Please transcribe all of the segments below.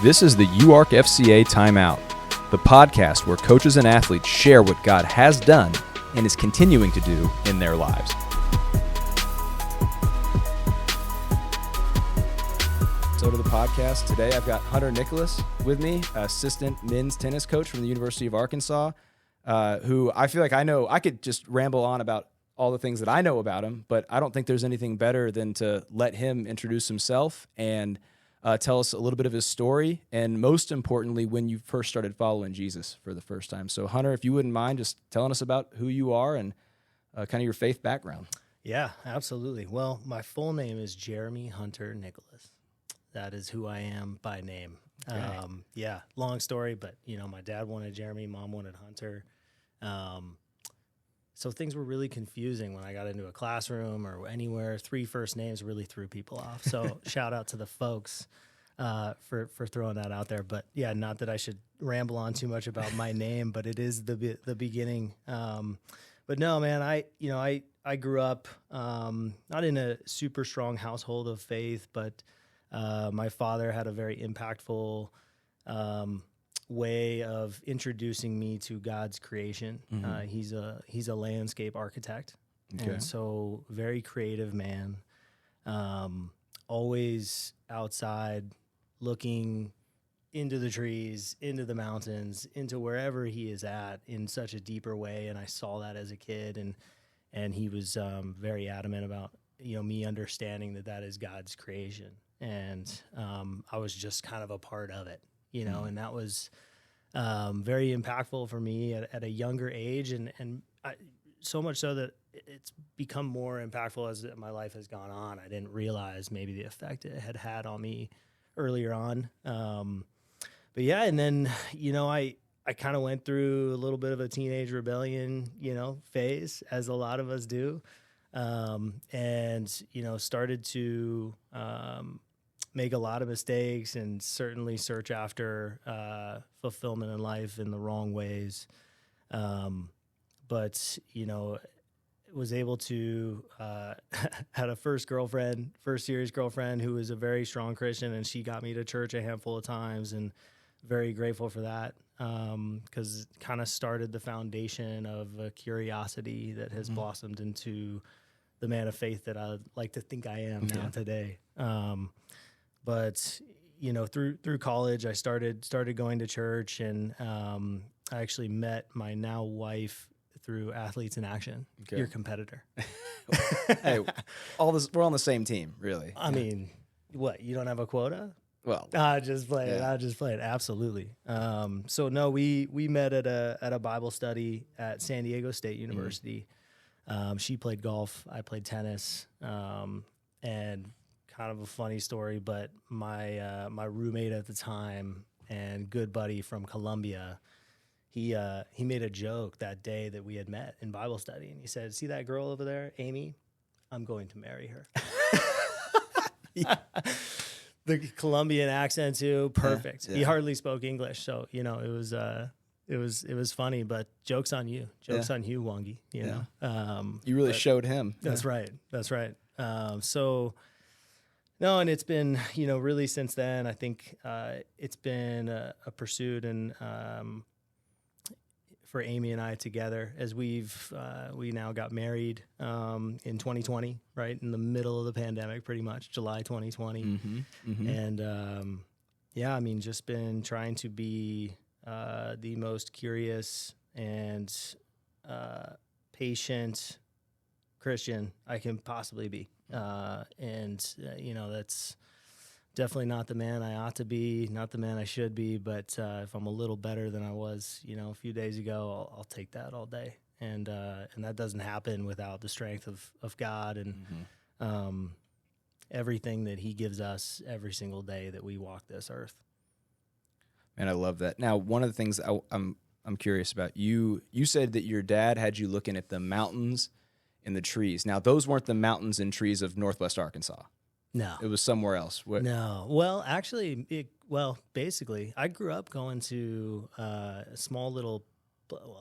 This is the UARKFCA Timeout, the podcast where coaches and athletes share what God has done and is continuing to do in their lives. So to the podcast, today I've got Hunter Nicholas with me, assistant men's tennis coach from the University of Arkansas, who I feel like I could just ramble on about all the things that I know about him, but I don't think there's anything better than to let him introduce himself and tell us a little bit of his story, and most importantly, when you first started following Jesus for the first time. So Hunter, if you wouldn't mind just telling us about who you are and kind of your faith background. Yeah, absolutely. Well, my full name is Jeremy Hunter Nicholas. That is who I am by name. Okay. Long story, but my dad wanted Jeremy, mom wanted Hunter. So things were really confusing when I got into a classroom or anywhere. 3 first names really threw people off. So shout out to the folks for throwing that out there. But yeah, not that I should ramble on too much about my name, but it is the beginning. But no, man, I grew up not in a super strong household of faith, but my father had a very impactful way of introducing me to God's creation. Mm-hmm. He's a landscape architect, okay. And so very creative man, always outside looking into the trees, into the mountains, into wherever he is at in such a deeper way. And I saw that as a kid, and he was very adamant about me understanding that is God's creation, and I was just kind of a part of it. And that was very impactful for me at a younger age, and so much so that it's become more impactful as my life has gone on. I didn't realize maybe the effect it had on me earlier on. But yeah, and then, I kind of went through a little bit of a teenage rebellion, phase, as a lot of us do, and, started to make a lot of mistakes and certainly search after fulfillment in life in the wrong ways. But, was able to had a first serious girlfriend who was a very strong Christian, and she got me to church a handful of times, and very grateful for that, because it kind of started the foundation of a curiosity that has blossomed into the man of faith that I like to think I am now today. But through college, I started going to church, and I actually met my now wife through Athletes in Action, your competitor. Hey, we're on the same team, really. I mean, what, you don't have a quota? Well, I just play it. Absolutely. So no, we met at a Bible study at San Diego State University. She played golf, I played tennis, and kind of a funny story, but my roommate at the time and good buddy from Columbia, he made a joke that day that we had met in Bible study, and he said, "See that girl over there, Amy? I'm going to marry her." The Colombian accent too, perfect. Yeah. He hardly spoke English, so it was funny. But joke's on you, on you, Wangi. You know, you really showed him. That's right. So. No, and it's been, really since then, I think it's been a pursuit, and for Amy and I together, as we now got married in 2020, right in the middle of the pandemic, pretty much July 2020, and just been trying to be the most curious and patient Christian I can possibly be. That's definitely not the man I ought to be, not the man I should be, but if I'm a little better than I was, a few days ago, I'll take that all day. And that doesn't happen without the strength of God and everything that he gives us every single day that we walk this earth. Man, I love that. Now, one of the things I'm curious about, you said that your dad had you looking at the mountains and the trees. Now, those weren't the mountains and trees of Northwest Arkansas. No. It was somewhere else. No. Well, actually, basically, I grew up going to a small little,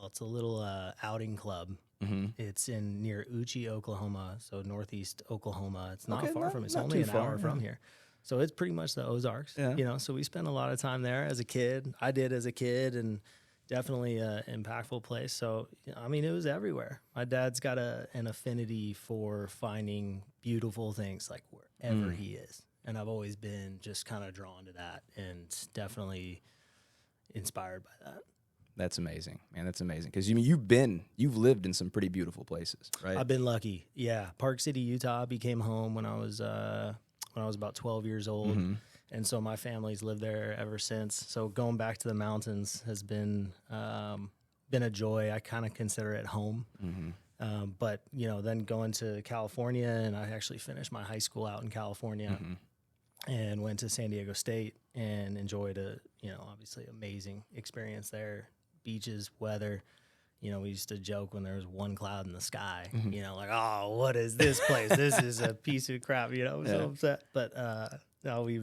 it's a little outing club. Mm-hmm. It's near Uchi, Oklahoma, so northeast Oklahoma. It's not far from it. It's only an hour from here. So it's pretty much the Ozarks, so we spent a lot of time there as a kid. I did as a kid, and definitely an impactful place. So, I mean, it was everywhere. My dad's got an affinity for finding beautiful things like wherever he is. And I've always been just kind of drawn to that and definitely inspired by that. That's amazing, man. That's amazing. Because you've lived in some pretty beautiful places, right? I've been lucky. Yeah. Park City, Utah became home when I was about 12 years old. And so my family's lived there ever since. So going back to the mountains has been a joy. I kind of consider it home. But, then going to California, and I actually finished my high school out in California and went to San Diego State and enjoyed obviously amazing experience there. Beaches, weather. We used to joke when there was one cloud in the sky, like, oh, what is this place? This is a piece of crap, so upset. But no, we're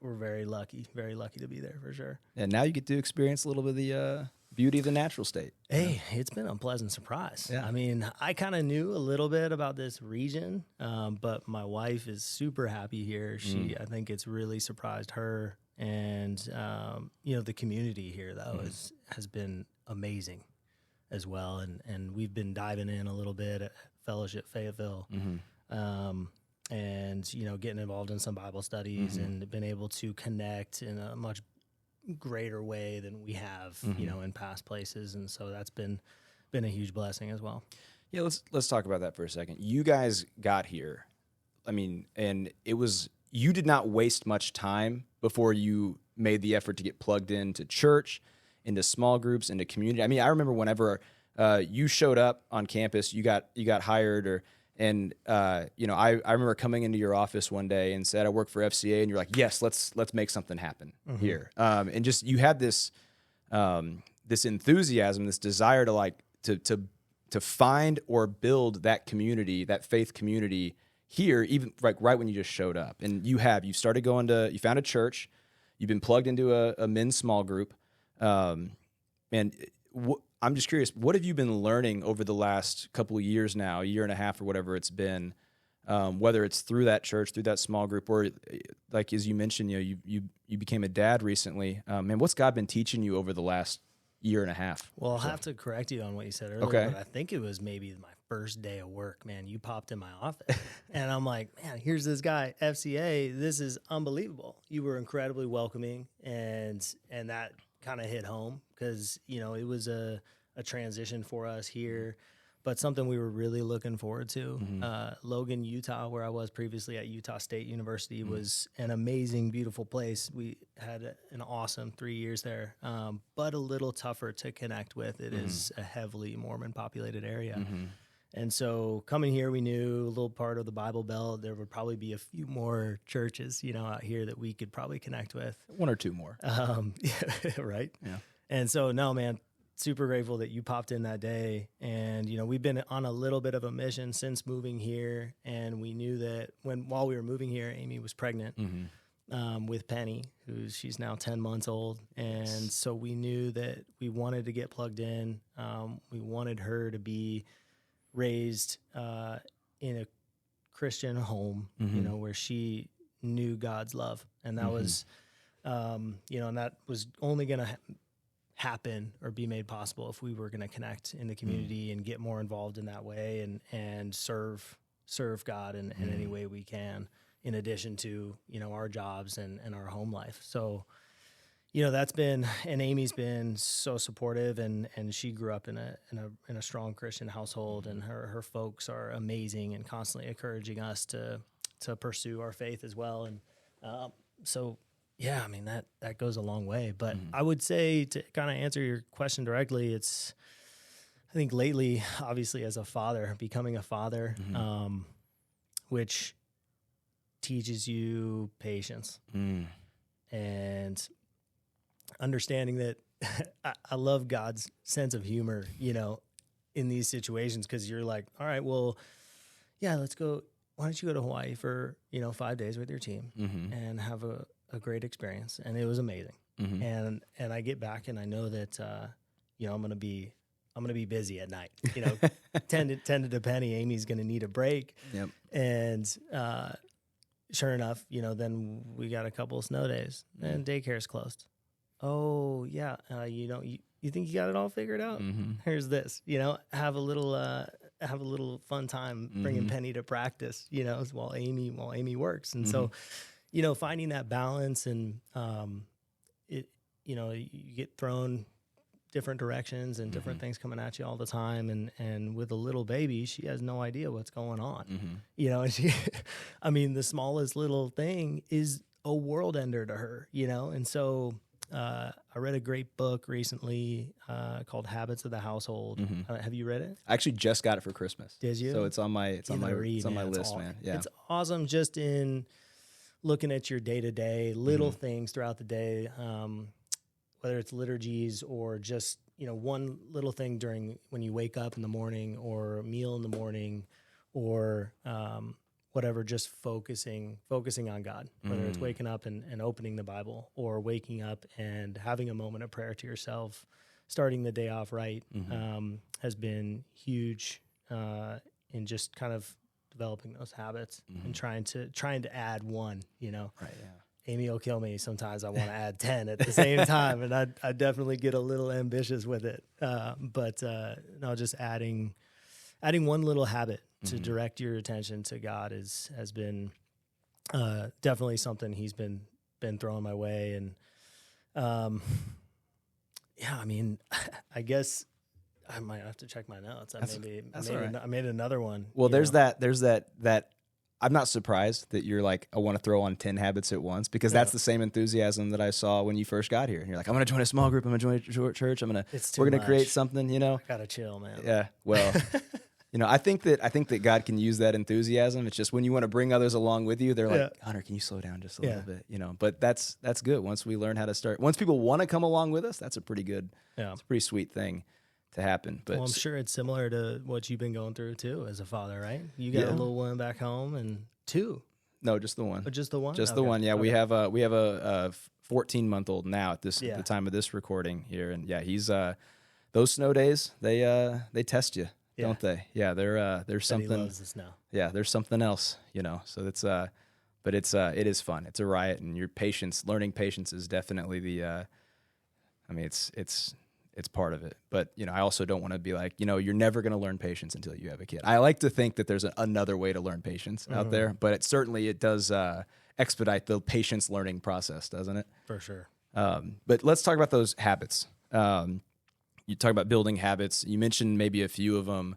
very lucky to be there for sure. And now you get to experience a little bit of the beauty of the natural state. Hey, it's been a pleasant surprise. Yeah. I mean, I kind of knew a little bit about this region, but my wife is super happy here. I think it's really surprised her. And, the community here, though, has been amazing as well. And we've been diving in a little bit at Fellowship Fayetteville. And, getting involved in some Bible studies and been able to connect in a much greater way than we have, in past places. And so that's been a huge blessing as well. Yeah, let's talk about that for a second. You guys got here, and you did not waste much time before you made the effort to get plugged into church, into small groups, into community. I mean, I remember whenever you showed up on campus, you got hired, I remember coming into your office one day and said, I work for FCA, and you're like, yes, let's make something happen here. And just you had this enthusiasm, this desire to find or build that community, that faith community here, even right when you just showed up. And you found a church, you've been plugged into a men's small group. I'm just curious, what have you been learning over the last couple of years now, a year and a half or whatever it's been, whether it's through that church, through that small group, or like, as you mentioned, you became a dad recently. What's God been teaching you over the last year and a half? Well, I'll have to correct you on what you said earlier, but I think it was maybe my first day of work, man. You popped in my office and I'm like, man, here's this guy, FCA. This is unbelievable. You were incredibly welcoming, and that kind of hit home because, it was a transition for us here, but something we were really looking forward to. Logan, Utah, where I was previously at Utah State University, was an amazing, beautiful place. We had an awesome 3 years there, but a little tougher to connect with. It is a heavily Mormon populated area. And so coming here, we knew a little part of the Bible Belt, there would probably be a few more churches, out here that we could probably connect with. One or two more. Right? Yeah. And so, no, man, super grateful that you popped in that day. And, we've been on a little bit of a mission since moving here. And we knew that while we were moving here, Amy was pregnant with Penny, she's now 10 months old. And so we knew that we wanted to get plugged in. We wanted her to be raised in a Christian home, where she knew God's love. And that was, and that was only going to happen or be made possible if we were going to connect in the community and get more involved in that way and serve God in any way we can, in addition to, our jobs and our home life. So, that's been, and Amy's been so supportive, and she grew up in a strong Christian household, and her folks are amazing and constantly encouraging us to pursue our faith as well. And so, yeah, that goes a long way. But I would say, to kind of answer your question directly, I think lately, obviously, as a father, becoming a father, which teaches you patience and understanding that I love God's sense of humor, in these situations, because you're like, all right, well, yeah, let's go. Why don't you go to Hawaii for, 5 days with your team and have a great experience? And it was amazing. And I get back and I know that, I'm going to be busy at night, tended to Penny. Amy's going to need a break. Yep. And, sure enough, then we got a couple of snow days and daycare's closed. Oh yeah. You think you got it all figured out? Mm-hmm. Here's this, have a little fun time bringing Penny to practice, while Amy works. And so, finding that balance and, you get thrown different directions and different things coming at you all the time. And with a little baby, she has no idea what's going on. And the smallest little thing is a world ender to her, And so, I read a great book recently, called Habits of the Household. Have you read it? I actually just got it for Christmas. Did you? So it's on my list, man. Yeah. It's awesome just in looking at your day-to-day little things throughout the day, whether it's liturgies or just, one little thing during when you wake up in the morning or a meal in the morning or whatever, just focusing on God, whether it's waking up and opening the Bible or waking up and having a moment of prayer to yourself, starting the day off right, has been huge in just kind of developing those habits and trying to add one, Right, yeah. Amy will kill me. Sometimes I want to add 10 at the same time, and I definitely get a little ambitious with it. But just adding one little habit to direct your attention to God has been definitely something he's been throwing my way. And I guess I might have to check my notes. I made another one. Well, there's that. I'm not surprised that you're like, I want to throw on 10 habits at once, because that's the same enthusiasm that I saw when you first got here. And you're like, I'm going to join a small group. I'm going to join a church. We're going to create something, I got to chill, man. Yeah. Well, I think that God can use that enthusiasm. It's just when you want to bring others along with you, they're like, Hunter, can you slow down just a little bit? But that's good. Once we learn how to start, once people want to come along with us, that's a pretty sweet thing to happen. But I'm sure it's similar to what you've been going through too as a father, right? You got a little one back home and two. No, just the one. Oh, just the one? Just the one. Yeah, we have a 14-month-old now at the time of this recording here, and he's those snow days, they test you, don't they? Yeah, there's something. He loves the snow. Yeah, there's something else, So it's but it is fun. It's a riot, and learning patience is definitely the. It's part of it. But, I also don't want to be like, you're never going to learn patience until you have a kid. I like to think that there's another way to learn patience out there, but it does expedite the patience learning process, doesn't it? For sure. But let's talk about those habits. You talk about building habits. You mentioned maybe a few of them.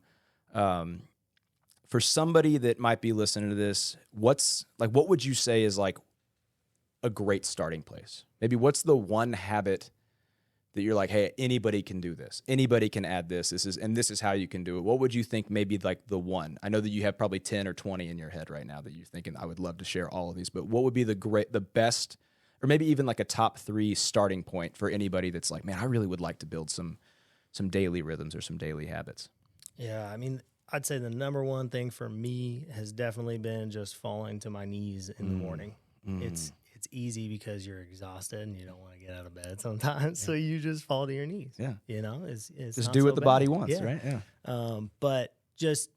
For somebody that might be listening to this, what would you say is like a great starting place? Maybe what's the one habit that you're like, hey, anybody can do this. Anybody can add this. This is how you can do it. What would you think maybe like the one? I know that you have probably 10 or 20 in your head right now that you're thinking, I would love to share all of these, but what would be the best, or maybe even like a top 3 starting point for anybody that's like, man, I really would like to build some daily rhythms or some daily habits? Yeah, I'd say the number one thing for me has definitely been just falling to my knees in the morning. It's easy because you're exhausted and you don't want to get out of bed sometimes, so you just fall to your knees. Yeah, it's just do what the body wants, right? Yeah. But just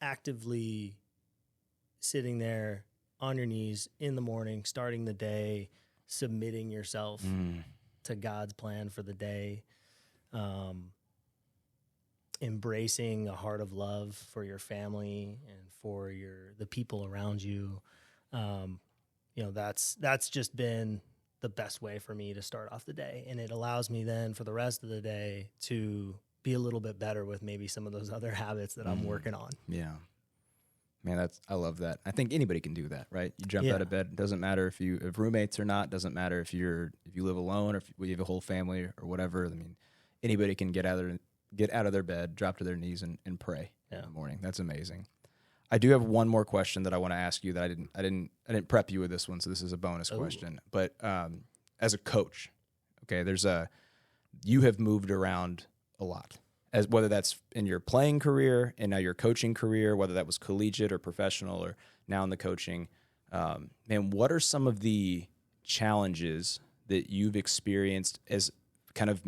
actively sitting there on your knees in the morning, starting the day, submitting yourself to God's plan for the day, embracing a heart of love for your family and for the people around you. That's just been the best way for me to start off the day. And it allows me then for the rest of the day to be a little bit better with maybe some of those other habits that I'm working on. Yeah. Man, I love that. I think anybody can do that, right? You jump out of bed. It doesn't matter if you have roommates or not. Doesn't matter if you live alone or if you have a whole family or whatever. Anybody can get out of their bed, drop to their knees and pray in the morning. That's amazing. I do have one more question that I want to ask you that I didn't prep you with this one, so this is a bonus question. But as a coach, okay, you have moved around a lot, as whether that's in your playing career and now your coaching career, whether that was collegiate or professional or now in the coaching. Man, what are some of the challenges that you've experienced as kind of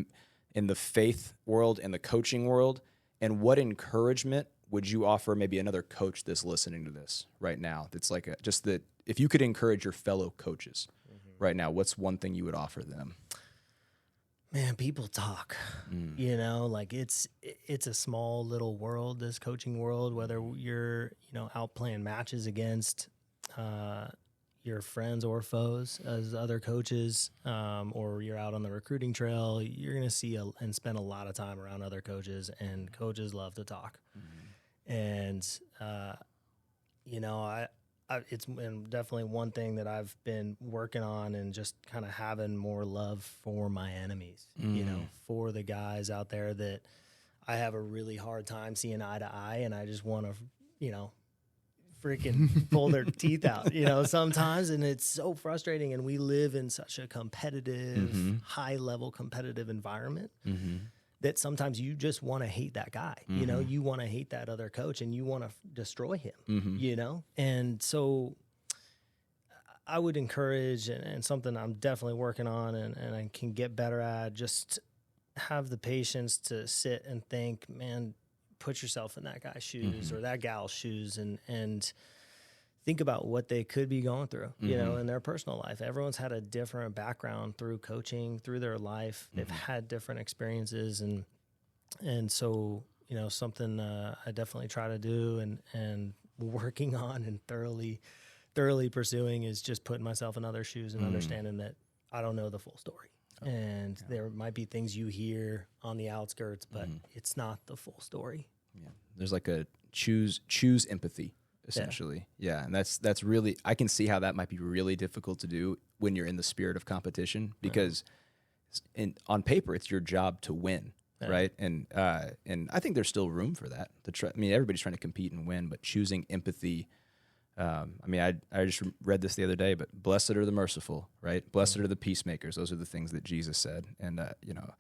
in the faith world and the coaching world, and what encouragement would you offer maybe another coach that's listening to this right now? That's like just that if you could encourage your fellow coaches right now, what's one thing you would offer them? Man, people talk, you know, like it's a small little world, this coaching world, whether you're, you know, out playing matches against your friends or foes as other coaches, or you're out on the recruiting trail, you're going to see and spend a lot of time around other coaches, and coaches love to talk. And, you know, it's definitely one thing that I've been working on, and just kind of having more love for my enemies, you know, for the guys out there that I have a really hard time seeing eye to eye, and I just want to, you know, freaking pull their teeth out, you know, sometimes. And it's so frustrating. And we live in such a competitive, high level competitive environment that sometimes you just want to hate that guy, you know, you want to hate that other coach, and you want to destroy him, you know? And so I would encourage, and something I'm definitely working on and I can get better at, just have the patience to sit and think, man, put yourself in that guy's shoes or that gal's shoes, and think about what they could be going through, you know, in their personal life. Everyone's had a different background through coaching, through their life. They've had different experiences. And so, you know, something I definitely try to do and working on and thoroughly pursuing is just putting myself in other shoes and understanding that I don't know the full story. And there might be things you hear on the outskirts, but it's not the full story. Yeah. There's like a choose empathy, essentially. Yeah. And that's really, I can see how that might be really difficult to do when you're in the spirit of competition, because on paper, it's your job to win. Right. And I think there's still room for that to try. I mean, everybody's trying to compete and win, but choosing empathy. I mean, I just read this the other day, but blessed are the merciful, right? Blessed are the peacemakers. Those are the things that Jesus said. And, you know,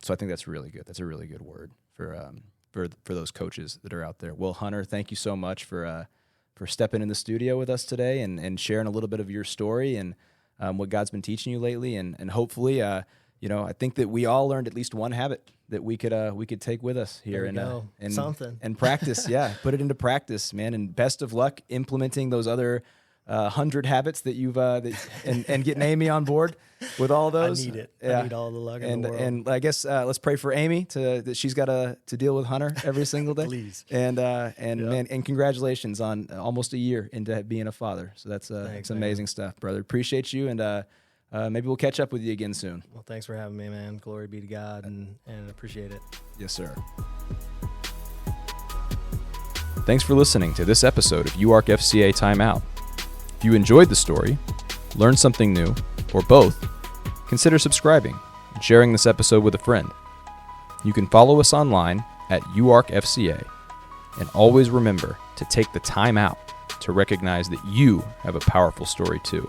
so I think that's really good. That's a really good word for those coaches that are out there. Well, Hunter, thank you so much for stepping in the studio with us today and sharing a little bit of your story and what God's been teaching you lately. And hopefully, you know, I think that we all learned at least one habit that we could take with us here and something and practice. Yeah, put it into practice, man. And best of luck implementing those other 100 habits that you've and getting Amy on board with all those. I need it. Yeah. I need all the luck in the world. And I guess let's pray for Amy that she's got to deal with Hunter every single day. Please. And man, and congratulations on almost a year into being a father. So that's it's amazing stuff, brother. Appreciate you, and maybe we'll catch up with you again soon. Well, thanks for having me, man. Glory be to God, and appreciate it. Yes, sir. Thanks for listening to this episode of UARKFCA Timeout. If you enjoyed the story, learned something new, or both, consider subscribing and sharing this episode with a friend. You can follow us online at UARKFCA, and always remember to take the time out to recognize that you have a powerful story too.